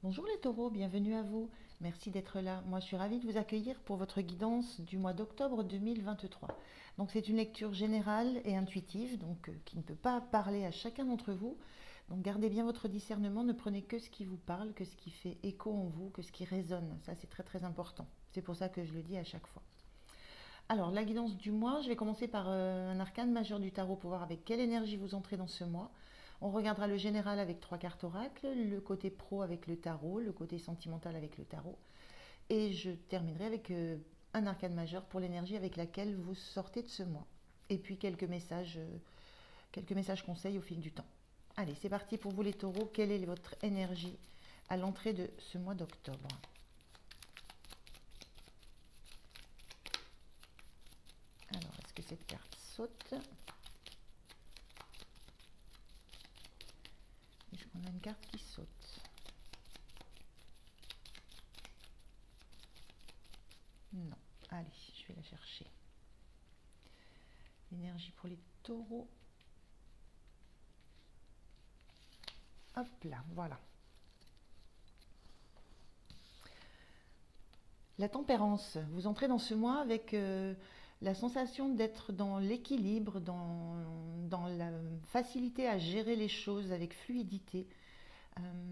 Bonjour les taureaux, bienvenue à vous. Merci d'être là. Moi, je suis ravie de vous accueillir pour votre guidance du mois d'octobre 2023. Donc, c'est une lecture générale et intuitive, donc qui ne peut pas parler à chacun d'entre vous. Donc, gardez bien votre discernement, ne prenez que ce qui vous parle, que ce qui fait écho en vous, que ce qui résonne. Ça, c'est très très important. C'est pour ça que je le dis à chaque fois. Alors, la guidance du mois, je vais commencer par un arcane majeur du tarot pour voir avec quelle énergie vous entrez dans ce mois. On regardera le général avec 3 cartes oracles, le côté pro avec le tarot, le côté sentimental avec le tarot. Et je terminerai avec un arcane majeur pour l'énergie avec laquelle vous sortez de ce mois. Et puis quelques messages conseils au fil du temps. Allez, c'est parti pour vous les taureaux. Quelle est votre énergie à l'entrée de ce mois d'octobre ? Alors, est-ce que cette carte saute ? Est-ce qu'on a une carte qui saute ? Non. Allez, je vais la chercher. L'énergie pour les taureaux. Hop là, voilà. La tempérance. Vous entrez dans ce mois avec la sensation d'être dans l'équilibre, dans la facilité à gérer les choses avec fluidité.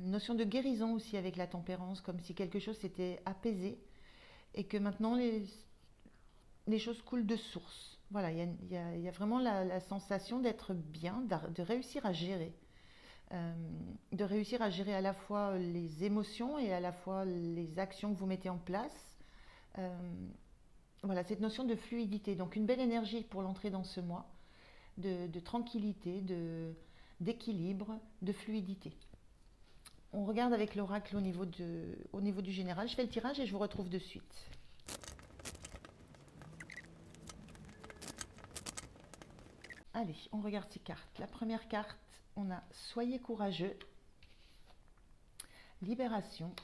Notion de guérison aussi avec la tempérance, comme si quelque chose s'était apaisé et que maintenant les choses coulent de source. Voilà, il y a vraiment la sensation d'être bien, de réussir à gérer. De réussir à gérer à la fois les émotions et à la fois les actions que vous mettez en place. Voilà, cette notion de fluidité. Donc une belle énergie pour l'entrée dans ce mois, de tranquillité, d'équilibre, de fluidité. On regarde avec l'oracle au niveau du général. Je fais le tirage et je vous retrouve de suite. Allez, on regarde ces cartes. La première carte, on a Soyez courageux, Libération,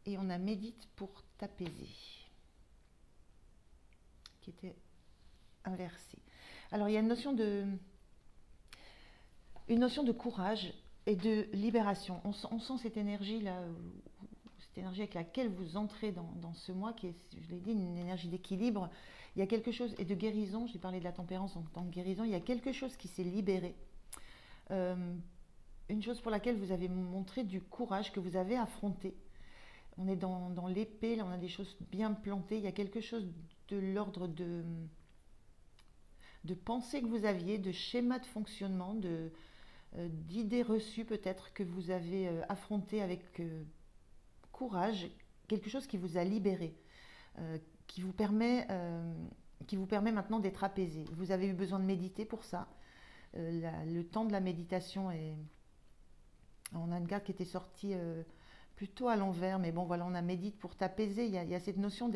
et on a Médite pour t'apaiser, qui était inversée. Alors il y a une notion de courage et de libération. On sent cette énergie-là, cette énergie avec laquelle vous entrez dans ce mois, qui est, je l'ai dit, une énergie d'équilibre. Il y a quelque chose, et de guérison, j'ai parlé de la tempérance en tant que guérison, il y a quelque chose qui s'est libéré. Une chose pour laquelle vous avez montré du courage, que vous avez affronté. On est dans l'épée, là on a des choses bien plantées, il y a quelque chose de l'ordre de pensées que vous aviez, de schémas de fonctionnement, d'idées reçues peut-être que vous avez affrontées avec courage, quelque chose qui vous a libéré, qui vous permet maintenant d'être apaisé. Vous avez eu besoin de méditer pour ça. Le temps de la méditation est... On a une carte qui était sortie plutôt à l'envers, mais bon voilà, on a médite pour t'apaiser. Il y a cette notion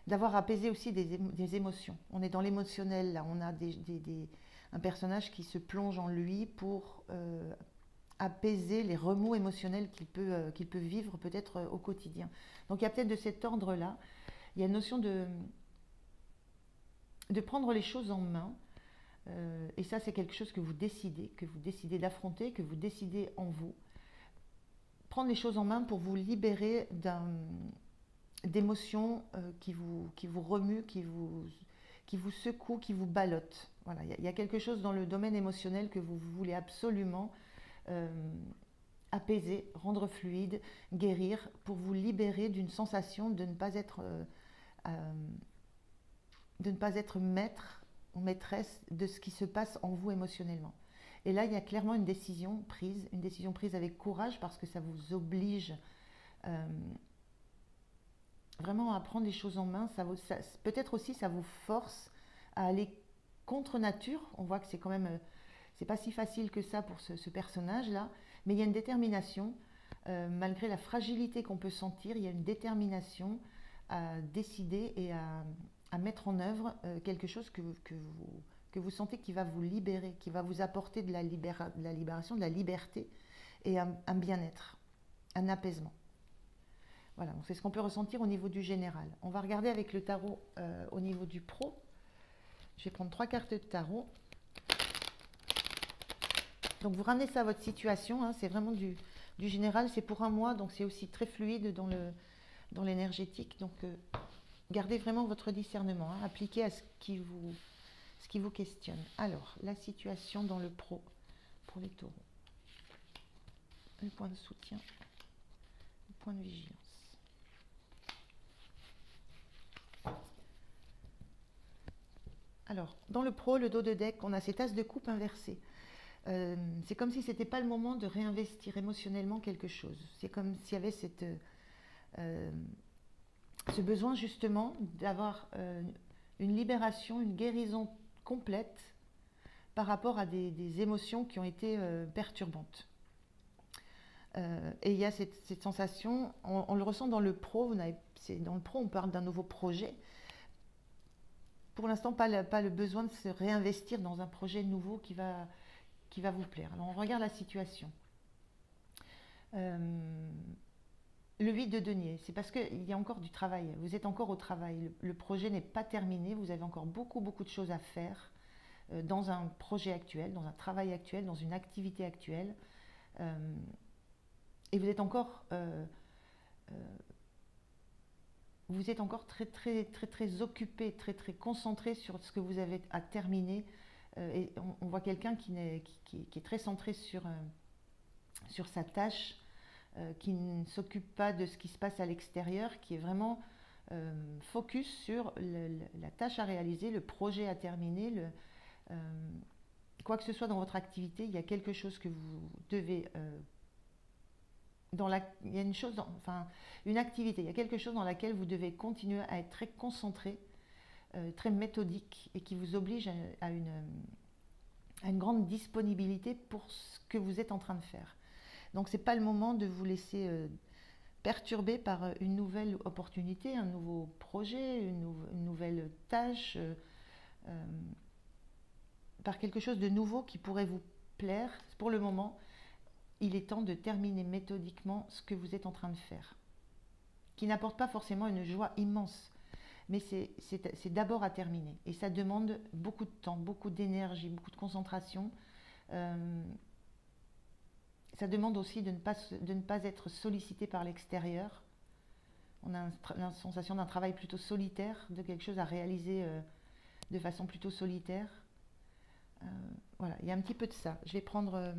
d'avoir apaisé aussi des émotions. On est dans l'émotionnel là, on a un personnage qui se plonge en lui pour apaiser les remous émotionnels qu'il peut vivre peut-être au quotidien. Donc il y a peut-être de cet ordre-là, il y a une notion de prendre les choses en main, et ça c'est quelque chose que vous décidez d'affronter, que vous décidez en vous. Prendre les choses en main pour vous libérer d'émotions qui vous remuent, qui vous secouent, qui vous ballottent. Voilà, il y a quelque chose dans le domaine émotionnel que vous voulez absolument apaiser, rendre fluide, guérir, pour vous libérer d'une sensation de ne pas être maître ou maîtresse de ce qui se passe en vous émotionnellement. Et là, il y a clairement une décision prise avec courage, parce que ça vous oblige vraiment à prendre les choses en main. Peut-être aussi ça vous force à aller contre nature. On voit que c'est quand même, c'est pas si facile que ça pour ce personnage-là, mais il y a une détermination, malgré la fragilité qu'on peut sentir, il y a une détermination à décider et à mettre en œuvre quelque chose que vous sentez qui va vous libérer, qui va vous apporter de la libération, de la liberté et un bien-être, un apaisement. Voilà, c'est ce qu'on peut ressentir au niveau du général. On va regarder avec le tarot au niveau du pro. Je vais prendre 3 cartes de tarot. Donc vous ramenez ça à votre situation, hein, c'est vraiment du général, c'est pour un mois, donc c'est aussi très fluide dans l'énergétique. Donc gardez vraiment votre discernement, hein, appliquez à ce qui vous questionne. Alors, la situation dans le pro pour les taureaux. Le point de soutien, le point de vigilance. Alors, dans le pro, le dos de deck, on a cet as de coupe inversé. C'est comme si ce n'était pas le moment de réinvestir émotionnellement quelque chose. C'est comme s'il y avait ce besoin justement d'avoir une libération, une guérison complète par rapport à des émotions qui ont été perturbantes. Et il y a cette sensation, on le ressent dans le pro, dans le pro on parle d'un nouveau projet. Pour l'instant, pas le besoin de se réinvestir dans un projet nouveau qui va vous plaire. Alors on regarde la situation. Le 8 de denier, c'est parce qu'il y a encore du travail, vous êtes encore au travail, le projet n'est pas terminé, vous avez encore beaucoup de choses à faire dans un projet actuel, dans un travail actuel, dans une activité actuelle. Et vous êtes encore très occupé, très concentré sur ce que vous avez à terminer. Et on voit quelqu'un qui est très centré sur sa tâche, qui ne s'occupe pas de ce qui se passe à l'extérieur, qui est vraiment focus sur la tâche à réaliser, le projet à terminer. Quoi que ce soit dans votre activité, il y a quelque chose que vous devez... il y a une activité, il y a quelque chose dans laquelle vous devez continuer à être très concentré, très méthodique, et qui vous oblige à une grande disponibilité pour ce que vous êtes en train de faire. Donc ce n'est pas le moment de vous laisser perturber par une nouvelle opportunité, un nouveau projet, une nouvelle tâche, par quelque chose de nouveau qui pourrait vous plaire. Pour le moment, il est temps de terminer méthodiquement ce que vous êtes en train de faire, qui n'apporte pas forcément une joie immense, mais c'est d'abord à terminer. Et ça demande beaucoup de temps, beaucoup d'énergie, beaucoup de concentration. Ça demande aussi de ne pas être sollicité par l'extérieur. On a la sensation d'un travail plutôt solitaire, de quelque chose à réaliser de façon plutôt solitaire. Voilà, il y a un petit peu de ça. Je vais prendre...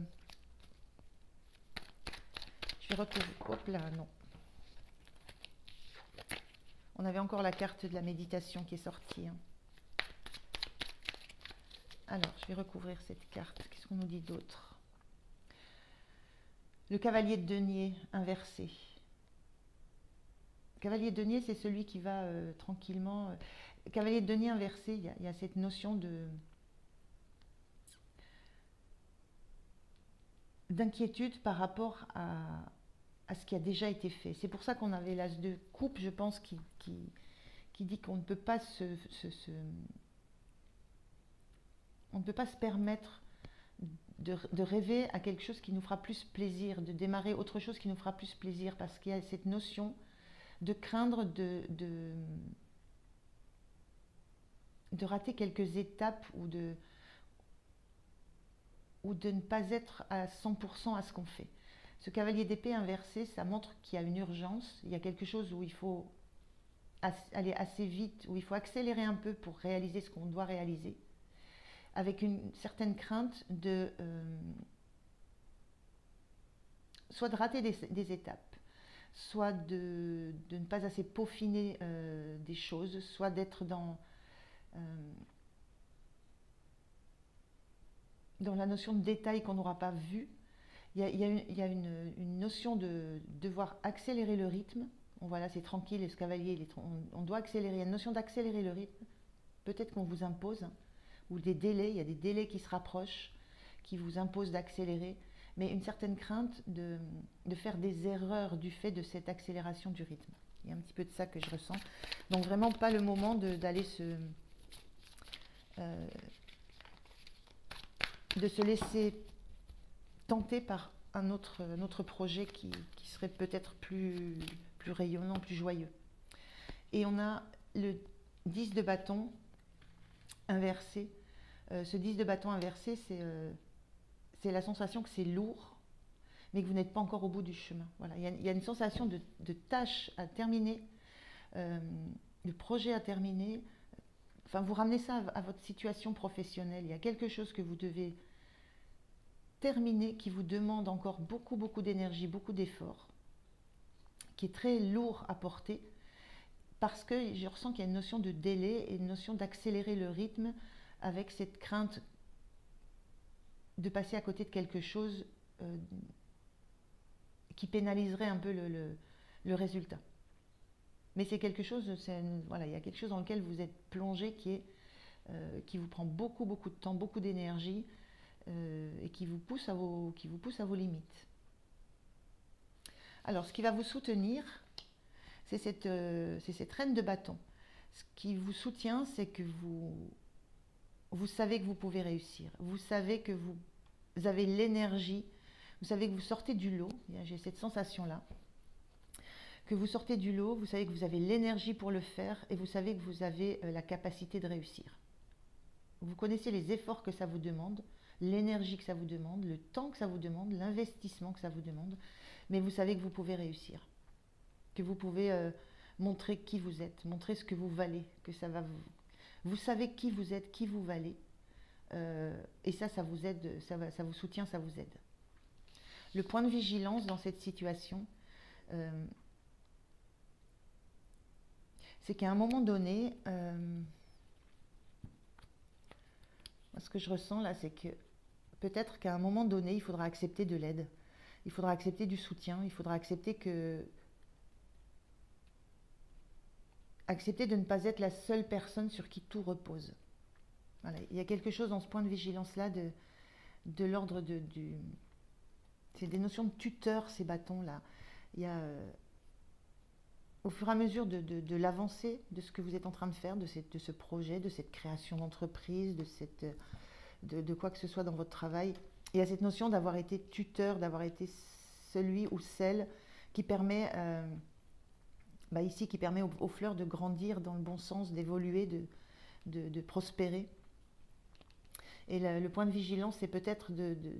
je vais retrouver... Hop là, non. On avait encore la carte de la méditation qui est sortie. Hein. Alors, je vais recouvrir cette carte. Qu'est-ce qu'on nous dit d'autre ? Le cavalier de denier inversé. Le cavalier de denier, c'est celui qui va tranquillement... Le cavalier de denier inversé, il y a cette notion d'inquiétude par rapport à ce qui a déjà été fait. C'est pour ça qu'on avait l'as de coupe, je pense, qui dit qu'on ne peut pas on ne peut pas se permettre de rêver à quelque chose qui nous fera plus plaisir, de démarrer autre chose qui nous fera plus plaisir, parce qu'il y a cette notion de craindre de rater quelques étapes ou de ne pas être à 100% à ce qu'on fait. Ce cavalier d'épée inversé, ça montre qu'il y a une urgence, il y a quelque chose où il faut aller assez vite, où il faut accélérer un peu pour réaliser ce qu'on doit réaliser, avec une certaine crainte soit de rater des étapes, soit de ne pas assez peaufiner des choses, soit d'être dans la notion de détail qu'on n'aura pas vu. Il y a une notion de devoir accélérer le rythme. Bon, voilà, c'est tranquille, et ce cavalier, on doit accélérer. Il y a une notion d'accélérer le rythme. Peut-être qu'on vous impose, hein, ou des délais, il y a des délais qui se rapprochent, qui vous imposent d'accélérer, mais une certaine crainte de faire des erreurs du fait de cette accélération du rythme. Il y a un petit peu de ça que je ressens. Donc vraiment pas le moment d'aller de se laisser tenter par un autre projet qui serait peut-être plus rayonnant, plus joyeux. Et on a le 10 de bâton inversé. Ce 10 de bâton inversé, c'est c'est la sensation que c'est lourd, mais que vous n'êtes pas encore au bout du chemin. Voilà, il y a une sensation de tâche à terminer, de projet à terminer. Enfin, vous ramenez ça à votre situation professionnelle. Il y a quelque chose que vous devez terminer, qui vous demande encore beaucoup, beaucoup d'énergie, beaucoup d'efforts, qui est très lourd à porter, parce que je ressens qu'il y a une notion de délai et une notion d'accélérer le rythme avec cette crainte de passer à côté de quelque chose qui pénaliserait un peu le résultat. Mais c'est quelque chose, voilà, il y a quelque chose dans lequel vous êtes plongé qui vous prend beaucoup, beaucoup de temps, beaucoup d'énergie et qui vous pousse à vos limites. Alors, ce qui va vous soutenir, c'est cette reine de bâton. Ce qui vous soutient, c'est que vous savez que vous pouvez réussir. Vous savez que vous avez l'énergie. Vous savez que vous sortez du lot. J'ai cette sensation-là. Que vous sortez du lot, vous savez que vous avez l'énergie pour le faire et vous savez que vous avez la capacité de réussir. Vous connaissez les efforts que ça vous demande, l'énergie que ça vous demande, le temps que ça vous demande, l'investissement que ça vous demande, mais vous savez que vous pouvez réussir. Que vous pouvez montrer qui vous êtes, montrer ce que vous valez, que ça va vous savez qui vous êtes, qui vous valez, et ça vous aide, ça vous soutient, ça vous aide. Le point de vigilance dans cette situation, c'est qu'à un moment donné, ce que je ressens là, c'est que peut-être qu'à un moment donné, il faudra accepter de l'aide, il faudra accepter du soutien, il faudra accepter de ne pas être la seule personne sur qui tout repose. Voilà. Il y a quelque chose dans ce point de vigilance-là de l'ordre c'est des notions de tuteur, ces bâtons-là. Il y a, au fur et à mesure de l'avancée de ce que vous êtes en train de faire, de ce projet, de cette création d'entreprise, de quoi que ce soit dans votre travail, il y a cette notion d'avoir été tuteur, d'avoir été celui ou celle qui permet... ici, qui permet aux fleurs de grandir dans le bon sens, d'évoluer, de prospérer. Et le point de vigilance, c'est peut-être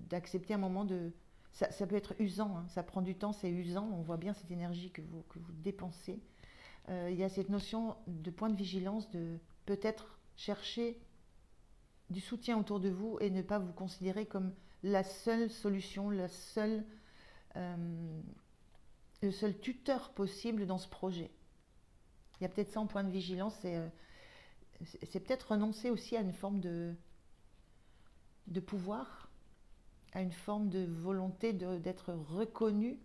d'accepter un moment de... Ça peut être usant, hein, ça prend du temps, c'est usant, on voit bien cette énergie que vous dépensez. Il y a cette notion de point de vigilance, de peut-être chercher du soutien autour de vous et ne pas vous considérer comme la seule solution, le seul tuteur possible dans ce projet. Il y a peut-être ça en point de vigilance, c'est peut-être renoncer aussi à une forme de pouvoir, à une forme de volonté d'être reconnu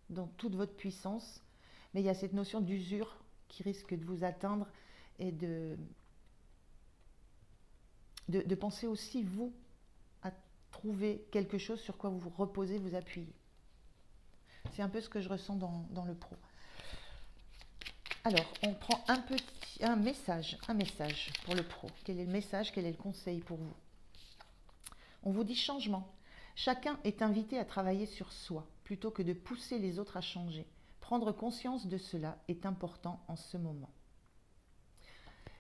dans toute votre puissance, mais il y a cette notion d'usure qui risque de vous atteindre et de penser aussi, vous, à trouver quelque chose sur quoi vous vous reposez, vous appuyez. C'est un peu ce que je ressens dans le pro. Alors, on prend un message pour le pro. Quel est le message, quel est le conseil pour vous? On vous dit changement. Chacun est invité à travailler sur soi, plutôt que de pousser les autres à changer. Prendre conscience de cela est important en ce moment.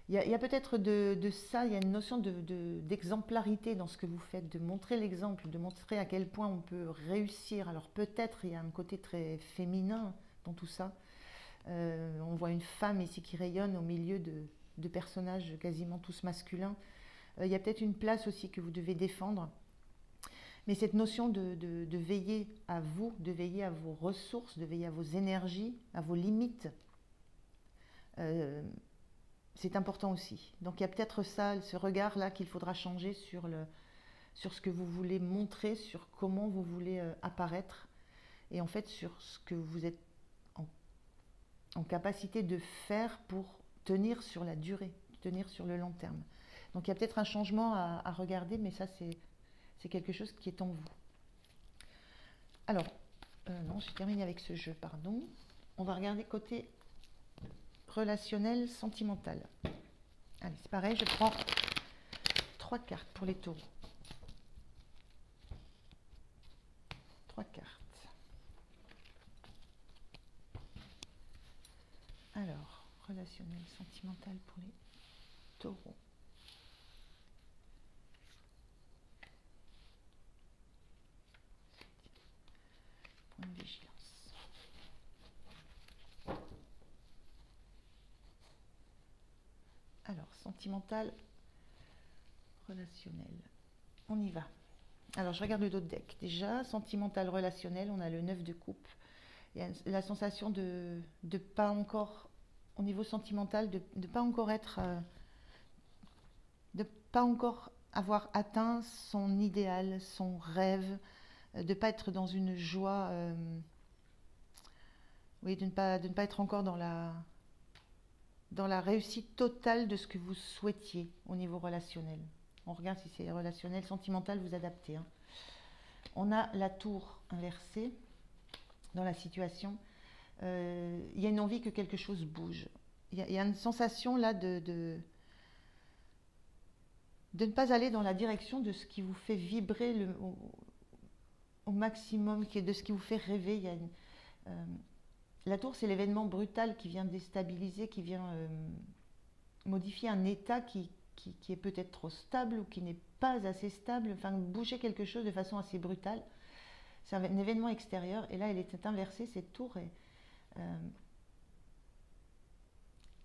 Il y a peut-être de ça, il y a une notion d'exemplarité dans ce que vous faites, de montrer l'exemple, de montrer à quel point on peut réussir. Alors peut-être il y a un côté très féminin dans tout ça. On voit une femme ici qui rayonne au milieu de personnages quasiment tous masculins. Il y a peut-être une place aussi que vous devez défendre. Mais cette notion de veiller à vous, de veiller à vos ressources, de veiller à vos énergies, à vos limites, c'est important aussi. Donc il y a peut-être ça, ce regard-là qu'il faudra changer sur ce que vous voulez montrer, sur comment vous voulez apparaître, et en fait sur ce que vous êtes en capacité de faire pour tenir sur la durée, tenir sur le long terme. Donc il y a peut-être un changement à regarder, mais ça c'est quelque chose qui est en vous. Alors, non, j'ai terminé avec ce jeu, pardon. On va regarder côté relationnel, sentimental. Allez, c'est pareil, je prends 3 cartes pour les taureaux. 3 cartes. Alors, relationnel, sentimental pour les taureaux. sentimental, relationnel. On y va. Alors, je regarde le dos de deck. Déjà, sentimental, relationnel, on a le 9 de coupe. Il y a la sensation de pas encore, au niveau sentimental, de pas encore être, de pas encore avoir atteint son idéal, son rêve, de pas être dans une joie, oui, de ne pas être encore dans la réussite totale de ce que vous souhaitiez au niveau relationnel. On regarde si c'est relationnel, sentimental, vous adaptez, hein. On a la tour inversée dans la situation. Il y a une envie que quelque chose bouge. Il y a une sensation là de ne pas aller dans la direction de ce qui vous fait vibrer au maximum, de ce qui vous fait rêver. La tour, c'est l'événement brutal qui vient déstabiliser, qui vient modifier un état qui est peut-être trop stable ou qui n'est pas assez stable, enfin bouger quelque chose de façon assez brutale. C'est un événement extérieur et là, elle est inversée, cette tour.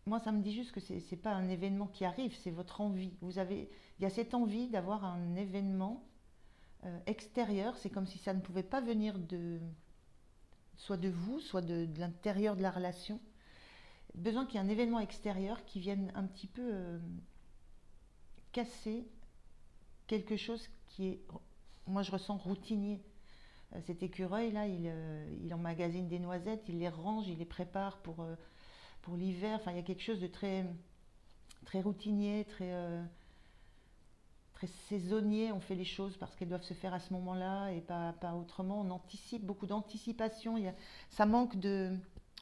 Moi, ça me dit juste que ce n'est pas un événement qui arrive, c'est votre envie. Il y a cette envie d'avoir un événement extérieur. C'est comme si ça ne pouvait pas venir soit de vous, soit de l'intérieur de la relation. Besoin qu'il y ait un événement extérieur qui vienne un petit peu casser quelque chose qui est, moi je ressens routinier. Cet écureuil là, il emmagasine des noisettes, il les range, il les prépare pour l'hiver. Enfin, il y a quelque chose de très, très routinier, très saisonnier. On fait les choses parce qu'elles doivent se faire à ce moment-là et pas autrement. On anticipe, beaucoup d'anticipation. Ça manque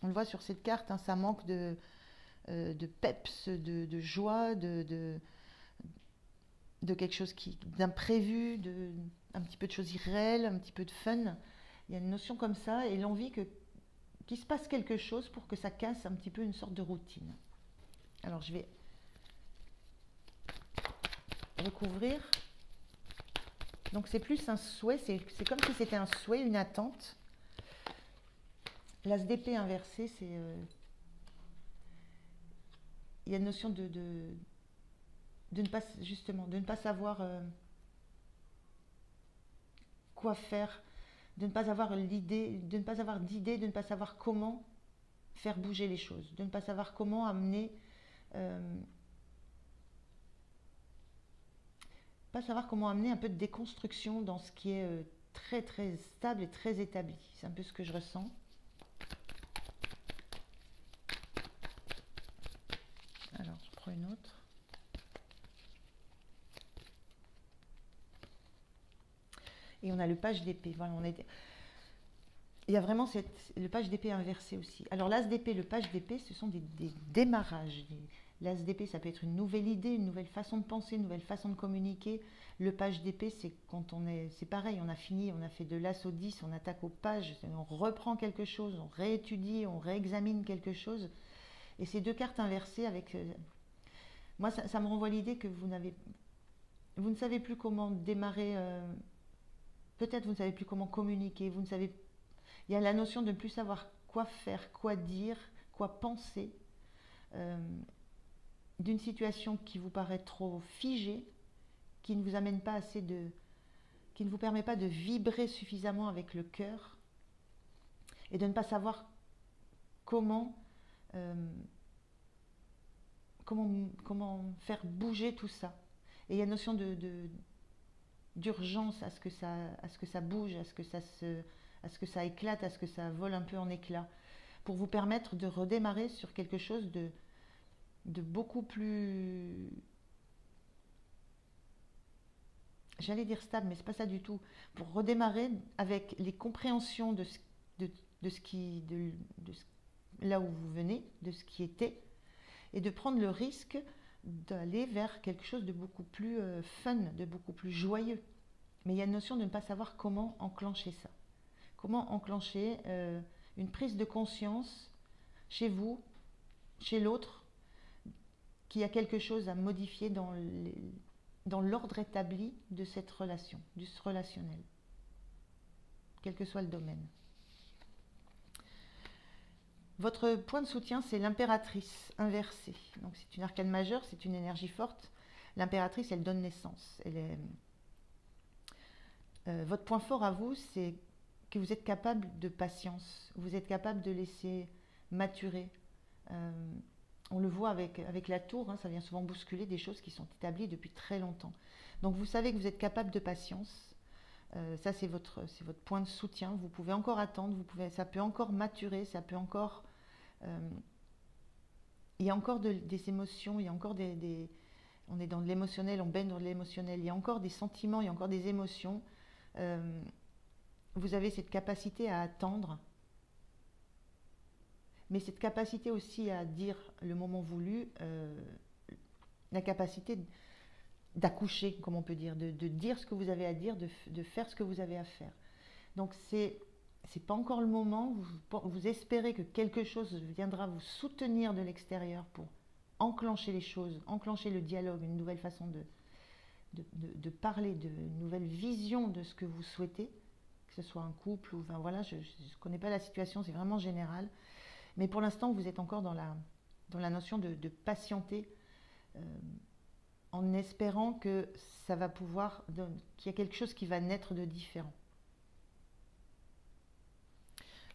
on le voit sur cette carte, hein, ça manque de peps, de joie, de quelque chose d'imprévu, un petit peu de choses irréelles, un petit peu de fun. Il y a une notion comme ça et l'envie qu'il se passe quelque chose pour que ça casse un petit peu une sorte de routine. Alors je vais recouvrir. Donc c'est plus un souhait, c'est comme si c'était un souhait, une attente. L'as d'épée inversé, c'est il y a une notion de ne pas, justement, de ne pas savoir quoi faire, de ne pas avoir l'idée, de ne pas avoir d'idée, de ne pas savoir comment faire bouger les choses, de ne pas savoir comment amener, pas savoir comment amener un peu de déconstruction dans ce qui est très très stable et très établi. C'est un peu ce que je ressens. Alors, je prends une autre. Et on a le page d'épée. Voilà, il y a vraiment le page d'épée inversé aussi. Alors l'as d'épée, le page d'épée, ce sont des démarrages. L'as d'épée, ça peut être une nouvelle idée, une nouvelle façon de penser, une nouvelle façon de communiquer. Le page d'épée, c'est quand c'est pareil, on a fini, on a fait de l'as au 10, on attaque au page, on reprend quelque chose, on réétudie, on réexamine quelque chose. Et ces deux cartes inversées avec... moi, ça me renvoie l'idée que vous ne savez plus comment démarrer... peut-être vous ne savez plus comment communiquer, il y a la notion de ne plus savoir quoi faire, quoi dire, quoi penser, d'une situation qui vous paraît trop figée, qui ne vous amène pas qui ne vous permet pas de vibrer suffisamment avec le cœur, et de ne pas savoir comment faire bouger tout ça. Et il y a une notion d'urgence à ce que ça bouge, à ce que ça éclate, à ce que ça vole un peu en éclats, pour vous permettre de redémarrer sur quelque chose de beaucoup plus, j'allais dire stable, mais c'est pas ça du tout, pour redémarrer avec les compréhensions de là où vous venez, de ce qui était, et de prendre le risque d'aller vers quelque chose de beaucoup plus fun, de beaucoup plus joyeux. Mais il y a une notion de ne pas savoir comment enclencher ça. Comment enclencher une prise de conscience chez vous, chez l'autre, qu'il y a quelque chose à modifier dans l'ordre établi de cette relation, du relationnel, quel que soit le domaine. Votre point de soutien, c'est l'impératrice inversée. Donc c'est une arcane majeure, c'est une énergie forte. L'impératrice, elle donne naissance. Votre point fort à vous, c'est que vous êtes capable de patience. Vous êtes capable de laisser maturer. On le voit avec la tour, hein, ça vient souvent bousculer des choses qui sont établies depuis très longtemps. Donc vous savez que vous êtes capable de patience. Ça, c'est votre point de soutien. Vous pouvez encore attendre, ça peut encore maturer, ça peut encore... il y a encore des émotions, il y a encore on est dans de l'émotionnel, on baigne dans de l'émotionnel. Il y a encore des sentiments, il y a encore des émotions. Vous avez cette capacité à attendre, mais cette capacité aussi à dire le moment voulu, la capacité d'accoucher, comme on peut dire, de dire ce que vous avez à dire, de faire ce que vous avez à faire. Donc c'est pas encore le moment, vous espérez que quelque chose viendra vous soutenir de l'extérieur pour enclencher les choses, enclencher le dialogue, une nouvelle façon de parler, une nouvelle vision de ce que vous souhaitez, que ce soit un couple ou... Enfin voilà, je ne connais pas la situation, c'est vraiment général. Mais pour l'instant, vous êtes encore dans la notion de patienter, en espérant que ça va pouvoir, qu'il y a quelque chose qui va naître de différent.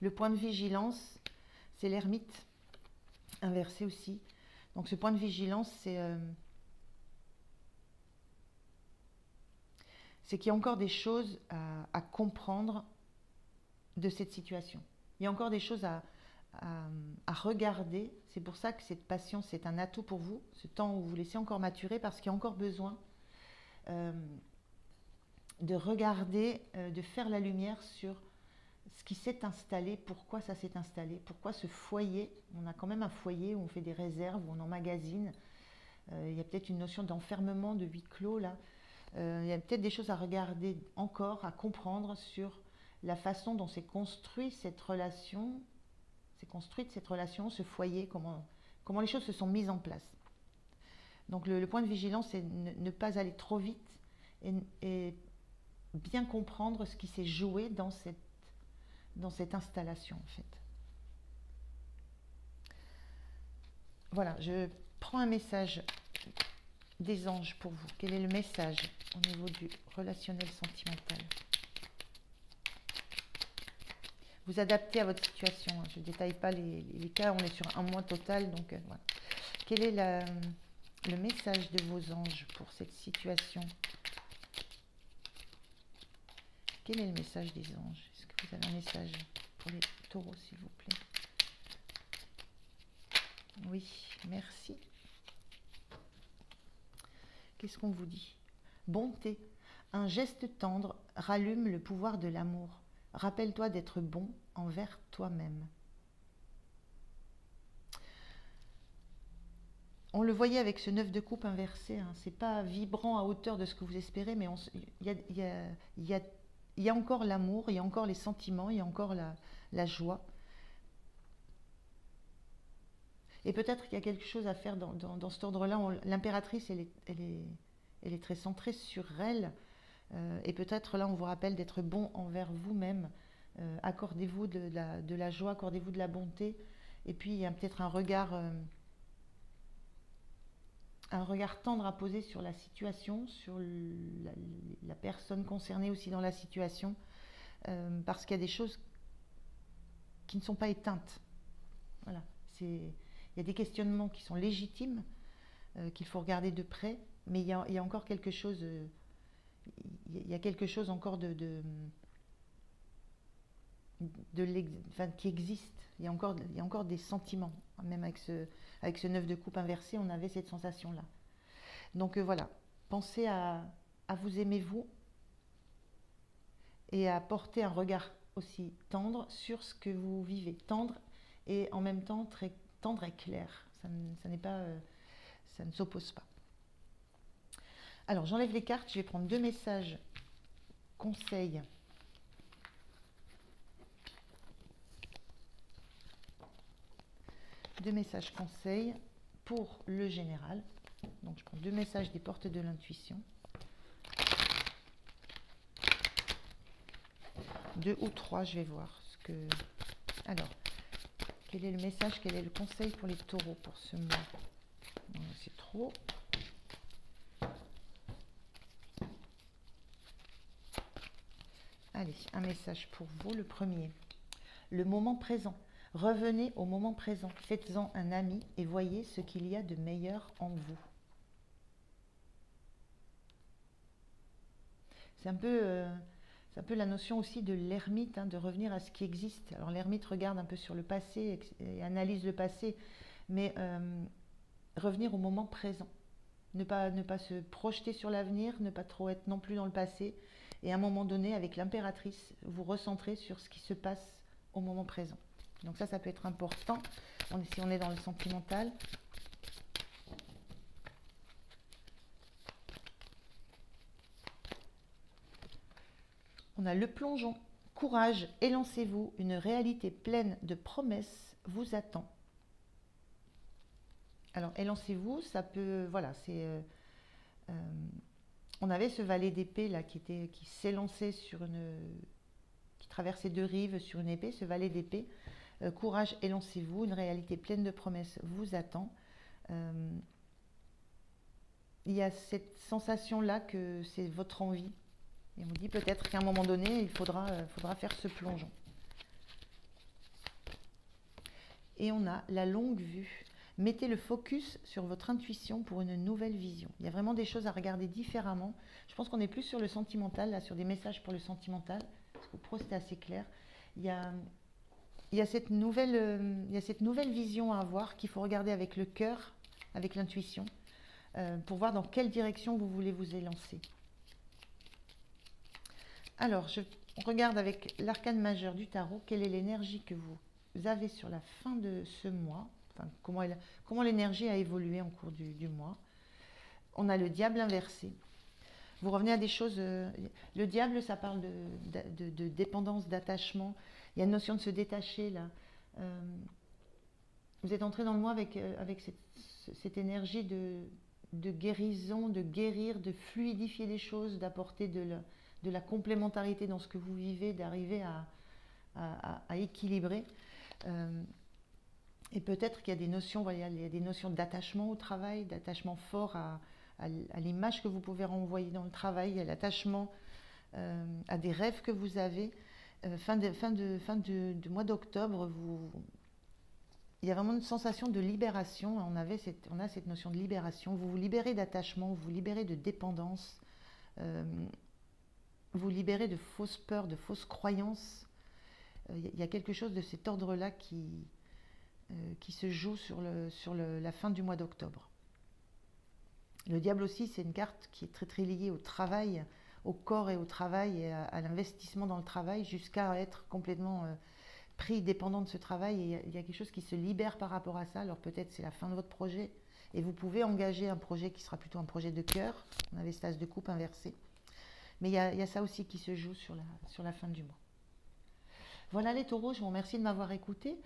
Le point de vigilance, c'est l'ermite, inversé aussi. Donc ce point de vigilance, c'est qu'il y a encore des choses à comprendre de cette situation. Il y a encore des choses à regarder. C'est pour ça que cette patience, c'est un atout pour vous, ce temps où vous laissez encore maturer, parce qu'il y a encore besoin de regarder, de faire la lumière sur ce qui s'est installé, pourquoi ça s'est installé, pourquoi ce foyer, on a quand même un foyer où on fait des réserves, où on emmagasine. Il y a peut-être une notion d'enfermement, de huis clos là. Il y a peut-être des choses à regarder encore, à comprendre sur la façon dont s'est construite cette relation, ce foyer, comment les choses se sont mises en place. Donc le point de vigilance, c'est ne pas aller trop vite et bien comprendre ce qui s'est joué dans cette installation en fait. Voilà, je prends un message des anges pour vous. Quel est le message au niveau du relationnel sentimental? Vous adaptez à votre situation. Je ne détaille pas les cas, on est sur un mois total. Donc voilà. Quel est le message de vos anges pour cette situation? Quel est le message des anges? Est-ce que vous avez un message pour les taureaux, s'il vous plaît? Oui, merci. Qu'est-ce qu'on vous dit? Bonté. Un geste tendre rallume le pouvoir de l'amour. Rappelle-toi d'être bon envers toi-même. On le voyait avec ce 9 de coupe inversé. Hein. C'est pas vibrant à hauteur de ce que vous espérez, mais il y a encore l'amour, il y a encore les sentiments, il y a encore la joie. Et peut-être qu'il y a quelque chose à faire dans cet ordre-là. L'impératrice, elle est très centrée sur elle. Et peut-être là, on vous rappelle d'être bon envers vous-même. Accordez-vous de la joie, accordez-vous de la bonté. Et puis, il y a peut-être un regard tendre à poser sur la situation, sur la personne concernée aussi dans la situation. Parce qu'il y a des choses qui ne sont pas éteintes. Voilà. Il y a des questionnements qui sont légitimes, qu'il faut regarder de près, mais il y a encore quelque chose, il y a quelque chose encore qui existe. Il y a encore des sentiments, même avec ce 9 de coupe inversé, on avait cette sensation-là. Donc voilà, pensez à vous aimer vous et à porter un regard aussi tendre sur ce que vous vivez, tendre et en même temps très tendre et clair, ça ne s'oppose pas. Alors j'enlève les cartes, je vais prendre 2 messages conseils. 2 messages conseils pour le général. Donc je prends 2 messages des portes de l'intuition. 2 ou 3, je vais voir ce que... Alors, Quel est le message, quel est le conseil pour les taureaux pour ce mois? C'est trop. Allez, un message pour vous, le premier. Le moment présent. Revenez au moment présent. Faites-en un ami et voyez ce qu'il y a de meilleur en vous. C'est un peu la notion aussi de l'ermite, hein, de revenir à ce qui existe. Alors l'ermite regarde un peu sur le passé et analyse le passé, mais revenir au moment présent. Ne pas se projeter sur l'avenir, ne pas trop être non plus dans le passé. Et à un moment donné, avec l'impératrice, vous recentrez sur ce qui se passe au moment présent. Donc ça peut être important si on est dans le sentimental. On a le plongeon. Courage, élancez-vous, une réalité pleine de promesses vous attend. Alors, élancez-vous, ça peut, voilà, on avait ce valet d'épée là qui s'élançait qui traversait deux rives sur une épée, ce valet d'épée. Courage, élancez-vous, une réalité pleine de promesses vous attend. Il y a cette sensation-là que c'est votre envie. Et on vous dit peut-être qu'à un moment donné, il faudra faire ce plongeon. Et on a la longue vue. Mettez le focus sur votre intuition pour une nouvelle vision. Il y a vraiment des choses à regarder différemment. Je pense qu'on est plus sur le sentimental, là, sur des messages pour le sentimental, parce que pro, c'était assez clair. Il y a cette nouvelle vision à avoir qu'il faut regarder avec le cœur, avec l'intuition, pour voir dans quelle direction vous voulez vous élancer. Alors, on regarde avec l'arcane majeur du tarot, quelle est l'énergie que vous avez sur la fin de ce mois. Enfin, comment l'énergie a évolué en cours du mois. On a le diable inversé. Vous revenez à des choses... le diable, ça parle de dépendance, d'attachement. Il y a une notion de se détacher, là. Vous êtes entré dans le mois avec cette énergie de guérison, de guérir, de fluidifier les choses, d'apporter de la complémentarité dans ce que vous vivez, d'arriver à équilibrer. Et peut-être qu'il y a des notions, voilà, il y a des notions d'attachement au travail, d'attachement fort à l'image que vous pouvez renvoyer dans le travail, à l'attachement à des rêves que vous avez. Fin de mois d'octobre, il y a vraiment une sensation de libération. On a cette notion de libération. Vous vous libérez d'attachement, vous vous libérez de dépendance, vous libérez de fausses peurs, de fausses croyances. Il y a quelque chose de cet ordre-là qui se joue sur la fin du mois d'octobre. Le diable aussi, c'est une carte qui est très très liée au travail, au corps et au travail et à l'investissement dans le travail jusqu'à être complètement pris, dépendant de ce travail. Et il y a quelque chose qui se libère par rapport à ça. Alors peut-être c'est la fin de votre projet et vous pouvez engager un projet qui sera plutôt un projet de cœur. On avait cet as de coupe inversé. Mais il y a ça aussi qui se joue sur la fin du mois. Voilà les taureaux, je vous remercie de m'avoir écouté.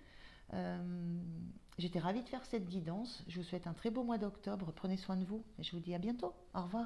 J'étais ravie de faire cette guidance. Je vous souhaite un très beau mois d'octobre. Prenez soin de vous et je vous dis à bientôt. Au revoir.